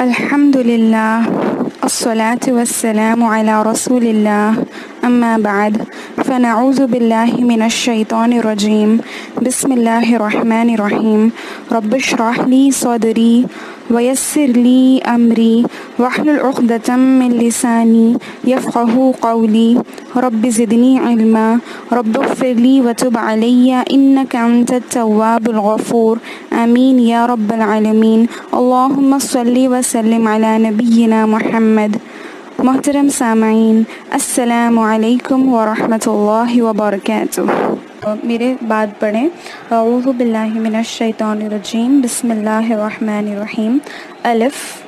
الحمدللہ الصلاة والسلام علی رسول اللہ اما بعد فنعوذ باللہ من الشیطان الرجیم بسم اللہ الرحمن الرحیم رب اشرح لی صدری ویسر لی امری واحلل عقدۃ من لسانی یفقہوا قولی رب زدنی علما رب اغفر لی وتب علی انک انت التواب الغفور آمین یا رب العالمین اللہم صلی وسلم علی نبینا محمد۔ محترم سامعین، السلام علیکم ورحمۃ اللہ وبرکاتہ۔ میرے بعد پڑھیں اعوذ باللہ من الشیطان الرجیم بسم اللہ الرحمن الرحیم۔ الف،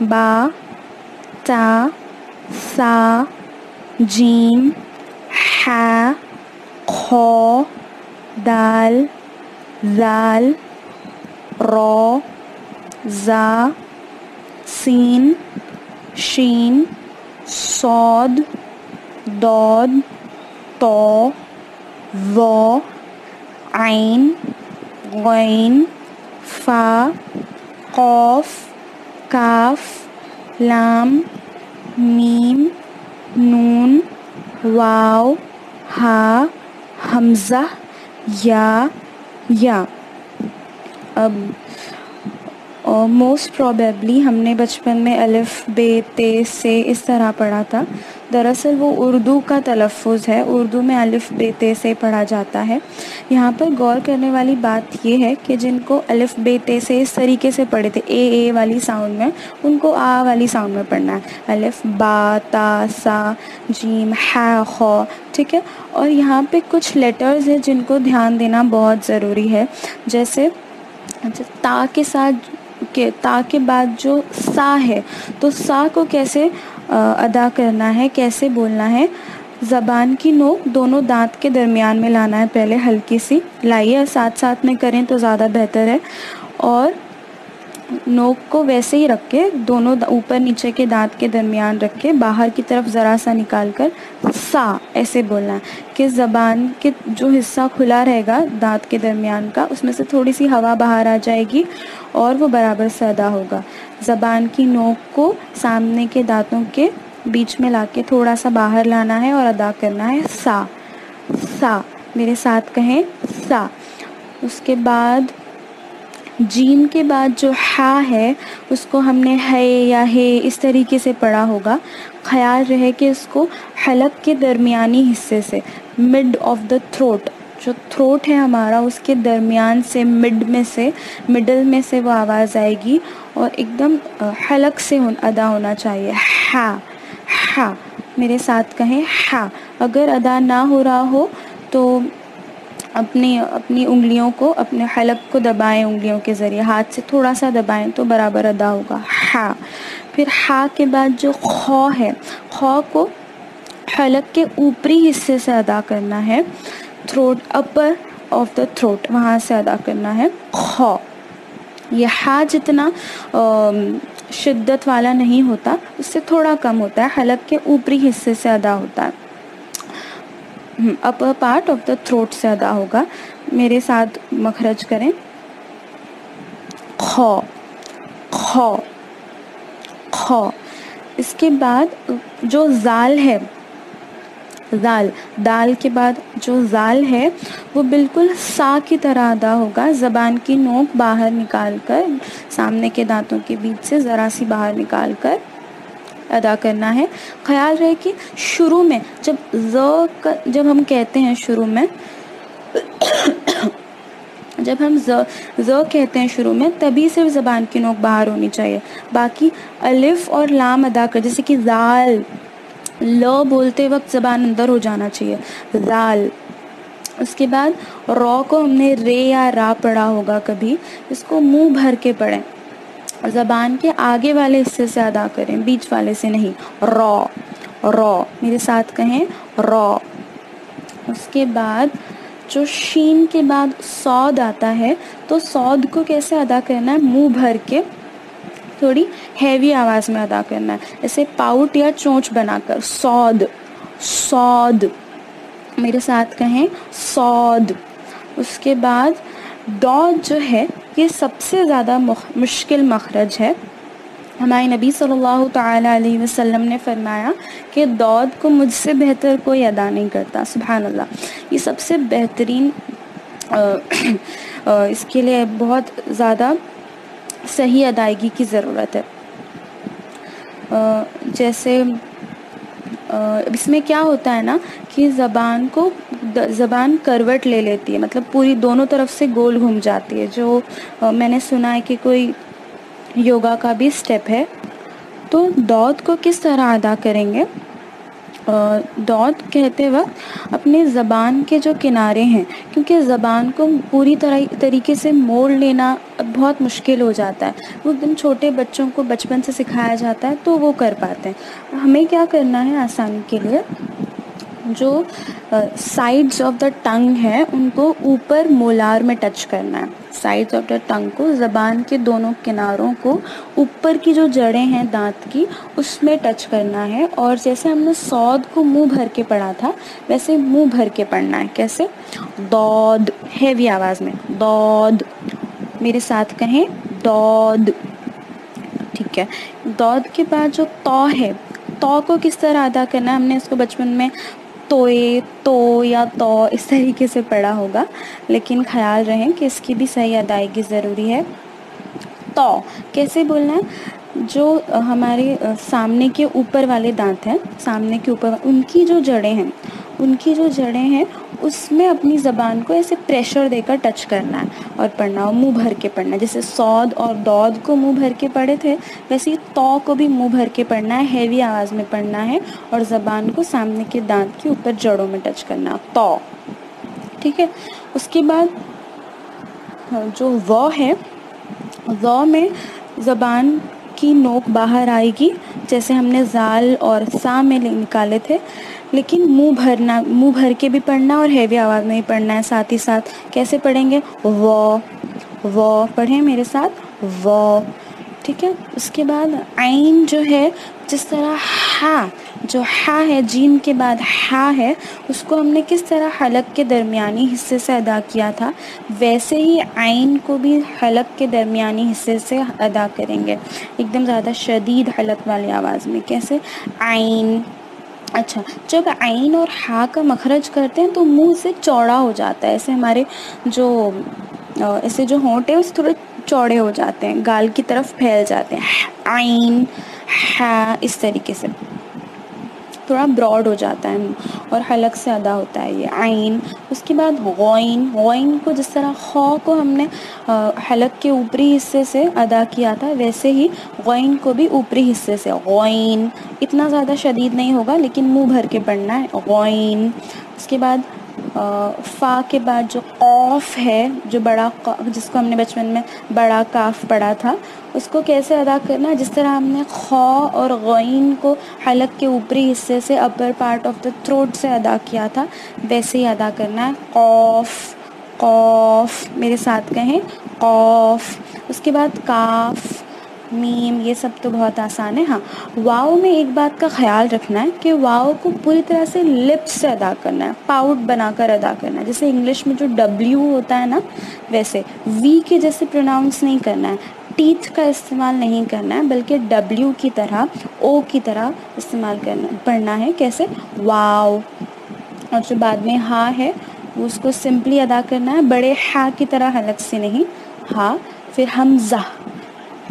با، تا، سا، جیم، ح، خ، دال، ذال، را، زا، سین، شین، صاد، ضاد، طا، ظا، عین، غین، فا، قاف، کاف، لام، میم، نون، واو، ہا، حمزہ، یا۔ اب موسٹ پروبیبلی ہم نے بچپن میں الف، بے، تے، سے اس طرح پڑھا تھا۔ دراصل وہ اردو کا تلفظ ہے، اردو میں الف، بے، تے سے پڑھا جاتا ہے۔ یہاں پر غور کرنے والی بات یہ ہے کہ جن کو الف، بے، تے سے اس طریقے سے پڑھے تھے اے والی ساؤنڈ میں، ان کو آ والی ساؤنڈ میں پڑھنا ہے۔ الف، با، تا، سا، جیم، ح، خ، ٹھیک ہے۔ اور یہاں پہ کچھ لیٹرز ہیں جن کو دھیان دینا بہت ضروری ہے، جیسے تا کے بعد جو سا ہے، تو سا کو کیسے ادا کرنا ہے، کیسے بولنا ہے۔ زبان کی نوک دونوں دانت کے درمیان میں لانا ہے، پہلے ہلکی سی لائیے اور ساتھ ساتھ میں کریں تو زیادہ بہتر ہے، اور نوک کو ویسے ہی رکھ کے دونوں اوپر نیچے کے دانت کے درمیان رکھ کے باہر کی طرف ذرا سا نکال کر سا ایسے بولنا ہے کہ زبان کے جو حصہ کھلا رہے گا دانت کے درمیان کا، اس میں سے تھوڑی سی ہوا باہر آ جائے گی اور وہ برابر سے ادا ہوگا۔ زبان کی نوک کو سامنے کے دانتوں کے بیچ میں لا کے تھوڑا سا باہر لانا ہے اور ادا کرنا ہے سا، سا۔ میرے ساتھ کہیں سا۔ اس کے بعد جیم کے بعد جو ہا ہے اس کو ہم نے ہے یا ہے اس طریقے سے پڑھا ہوگا۔ خیال رہے کہ اس کو حلق کے درمیانی حصے سے، مڈ آف دا تھروٹ، جو تھروٹ ہے ہمارا اس کے درمیان سے، مڈل میں سے وہ آواز آئے گی اور ایک دم حلق سے ادا ہونا چاہیے۔ ہا، ہا۔ میرے ساتھ کہیں ہا۔ اگر ادا نہ ہو رہا ہو تو اپنی انگلیوں کو، اپنے حلق کو دبائیں، انگلیوں کے ذریعے ہاتھ سے تھوڑا سا دبائیں تو برابر ادا ہوگا۔ ہا۔ پھر ہا کے بعد جو خو ہے، خو کو حلق کے اوپری حصے سے ادا کرنا ہے، throat, upper of the throat, وہاں سے ادا کرنا ہے خو۔ یہ ہا جتنا شدت والا نہیں ہوتا، اس سے تھوڑا کم ہوتا ہے، حلق کے اوپری حصے سے ادا ہوتا ہے، upper part of the throat سے ادا ہوگا۔ میرے ساتھ مخرج کریں، خو، خو، خو۔ اس کے بعد جو زال ہے، زال، دال کے بعد جو زال ہے وہ بالکل سا کی طرح ادا ہوگا۔ زبان کی نوک باہر نکال کر، سامنے کے دانتوں کے بیچ سے ذرا سی باہر نکال کر ادا کرنا ہے۔ خیال رہے کہ شروع میں جب ہم کہتے ہیں شروع میں جب ہم ز کہتے ہیں شروع میں، تبھی صرف زبان کی نوک باہر ہونی چاہیے، باقی الف اور لام ادا کر، جیسے کہ زال، ل بولتے وقت زبان اندر ہو جانا چاہیے، زال۔ اس کے بعد را کو ہم نے رے یا را پڑھا ہوگا کبھی، اس کو منہ بھر کے پڑھیں، زبان کے آگے والے حصے سے ادا کریں، بیچ والے سے نہیں۔ را، را۔ میرے ساتھ کہیں را۔ اس کے بعد جو شین کے بعد صاد آتا ہے، تو صاد کو کیسے ادا کرنا ہے، منہ بھر کے تھوڑی ہیوی آواز میں ادا کرنا ہے، ایسے پاؤٹ یا چونچ بنا کر، صاد، صاد۔ میرے ساتھ کہیں صاد۔ اس کے بعد ڈاٹ جو ہے یہ سب سے زیادہ مشکل مخرج ہے، ہمارے نبی صلی اللہ تعالیٰ علیہ وسلم نے فرمایا کہ دود کو مجھ سے بہتر کوئی ادا نہیں کرتا. سبحان اللہ. یہ سب سے بہترین اس کے لیے بہت زیادہ صحیح ادائیگی کی ضرورت ہے. جیسے اس میں کیا ہوتا ہے نا کہ زبان کروٹ لے لیتی ہے، مطلب پوری دونوں طرف سے گول گھوم جاتی ہے، جو میں نے سنا ہے کہ کوئی یوگا کا بھی اسٹیپ ہے. تو دود کو کس طرح ادا کریں گے؟ دود کہتے وقت اپنے زبان کے جو کنارے ہیں، کیونکہ زبان کو پوری طریقے سے موڑ لینا بہت مشکل ہو جاتا ہے. وہ ایک دم چھوٹے بچوں کو بچپن سے سکھایا جاتا ہے تو وہ کر پاتے ہیں. ہمیں کیا کرنا ہے آسانی کے لیے، جو سائڈز آف دا ٹنگ ہے ان کو اوپر مولار میں ٹچ کرنا ہے. سائڈز آف دا ٹنگ کو، زبان کے دونوں کناروں کو اوپر کی جو جڑیں ہیں دانت کی اس میں ٹچ کرنا ہے. اور جیسے ہم نے سود کو منہ بھر کے پڑھا تھا ویسے منہ بھر کے پڑھنا ہے. کیسے؟ دود، ہیوی آواز میں دود. میرے ساتھ کہیں دود. ٹھیک ہے. دود کے بعد جو تو ہے، تو کو کس طرح ادا کرنا ہے؟ ہم نے اس کو بچپن میں توئے، تو یا تو اس طریقے سے پڑھا ہوگا، لیکن خیال رہیں کہ اس کی بھی صحیح ادائیگی ضروری ہے. تو کیسے بولنا ہے؟ جو ہمارے سامنے کے اوپر والے دانت ہیں، سامنے کے اوپر ان کی جو جڑیں ہیں اس میں اپنی زبان کو ایسے پریشر دے کر ٹچ کرنا ہے اور پڑھنا، اور منہ بھر کے پڑھنا ہے. جیسے سود اور دود کو منہ بھر کے پڑھے تھے ویسے تو کو بھی منہ بھر کے پڑھنا ہے، ہیوی آواز میں پڑھنا ہے اور زبان کو سامنے کے دانت کے اوپر جڑوں میں ٹچ کرنا. تو ٹھیک ہے. اس کے بعد جو و ہے، و میں زبان کی نوک باہر آئے گی جیسے ہم نے زال اور سا میں نکالے تھے، لیکن منہ بھر کے بھی پڑھنا اور ہیوی آواز میں بھی پڑھنا ہے ساتھ ہی ساتھ. کیسے پڑھیں گے؟ و پڑھیں میرے ساتھ، و. ٹھیک ہے. اس کے بعد عین جو ہے، جس طرح جو ہا ہے، جیم کے بعد ہا ہے، اس کو ہم نے کس طرح حلق کے درمیانی حصے سے ادا کیا تھا ویسے ہی عین کو بھی حلق کے درمیانی حصے سے ادا کریں گے، ایک دم زیادہ شدید حلق والی آواز میں. کیسے؟ عین. اچھا، جب عین اور ہا کا مخرج کرتے ہیں تو منہ سے چوڑا ہو جاتا ہے، ایسے ہمارے جو ہونٹ ہیں اس تھوڑے چوڑے ہو جاتے ہیں، گال کی طرف پھیل جاتے ہیں. عین، ہا، اس طریقے سے تھوڑا براڈ ہو جاتا ہے اور حلق سے ادا ہوتا ہے یہ عین. اس کے بعد غین کو جس طرح خو کو ہم نے حلق کے اوپری حصے سے ادا کیا تھا ویسے ہی غین کو بھی اوپری حصے سے غین. اتنا زیادہ شدید نہیں ہوگا لیکن منہ بھر کے پڑھنا ہے، غین. اس کے بعد فا کے بعد جو قوف ہے، جو جس کو ہم نے بچپن میں بڑا کاف پڑھا تھا، اس کو کیسے ادا کرنا ہے؟ جس طرح ہم نے خو اور غین کو حلق کے اوپری حصے سے upper part of the throat سے ادا کیا تھا ویسے ہی ادا کرنا ہے. قوف، قوف. میرے ساتھ کہیں قوف. اس کے بعد کاف، میم. یہ سب تو بہت آسان ہے. ہاں، واؤ میں ایک بات کا خیال رکھنا ہے کہ واؤ کو پوری طرح سے لپس سے ادا کرنا ہے، پاؤٹ بنا کر ادا کرنا ہے. جیسے انگلش میں جو ڈبلیو ہوتا ہے نا، ویسے وی کے جیسے پروناؤنس نہیں کرنا ہے، ٹیتھ کا استعمال نہیں کرنا ہے، بلکہ ڈبلیو کی طرح، او کی طرح استعمال پڑھنا ہے. کیسے؟ واؤ. اور جو بعد میں ہا ہے اس کو سمپلی ادا کرنا ہے، بڑے ہا کی طرح حلق سے نہیں، ہا. پھر حمزہ،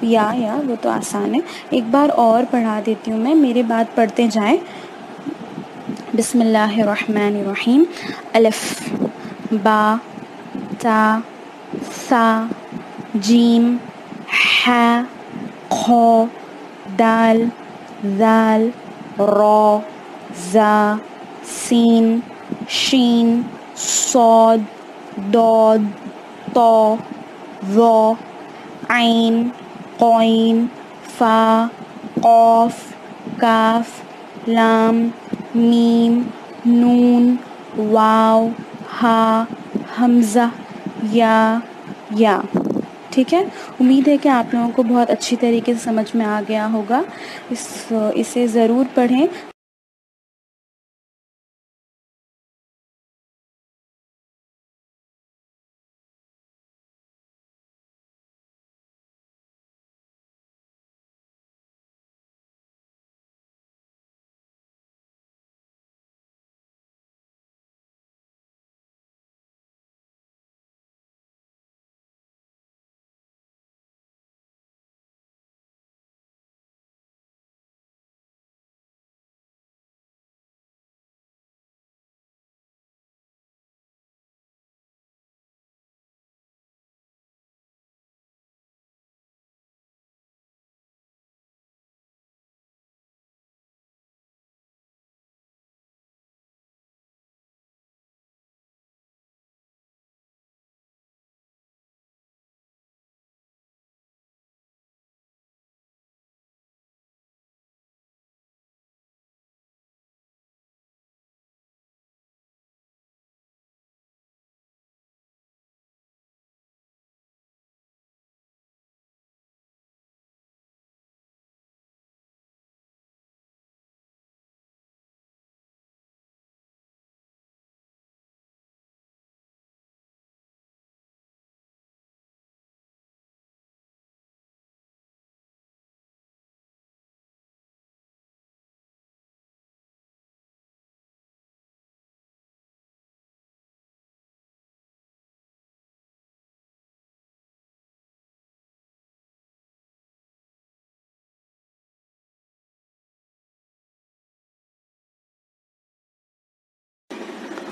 یا وہ تو آسان ہے. ایک بار اور پڑھا دیتی ہوں میں، میرے بعد پڑھتے جائیں. بسم اللہ الرحمن الرحیم. الف، با، تا، سا، جیم، ہا، خو، دال، ذال، را، زا، سین، شین، صاد، داد، طا، ظا، عین، قین، فا، قاف، کاف، لام، میم، نون، واو، ہا، حمزہ، یا. ٹھیک ہے. امید ہے کہ آپ لوگوں کو بہت اچھی طریقے سے سمجھ میں آ گیا ہوگا. اسے ضرور پڑھیں.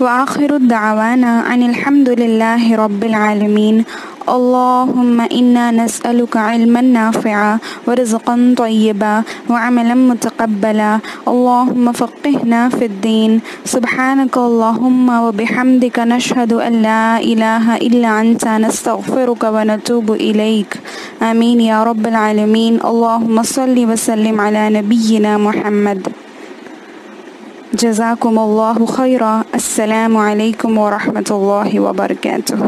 وآخر دعوانا أن الحمد لله رب العالمين. اللهم إنا نسألك علما نافعا ورزقا طيبا وعملا متقبلا. اللهم فقهنا في الدين. سبحانك اللهم وبحمدك نشهد أن لا إله إلا أنت نستغفرك ونتوب إليك. آمين يا رب العالمين. اللهم صل وسلم على نبينا محمد. جزاكم الله خيرا. السلام عليكم ورحمة الله وبركاته.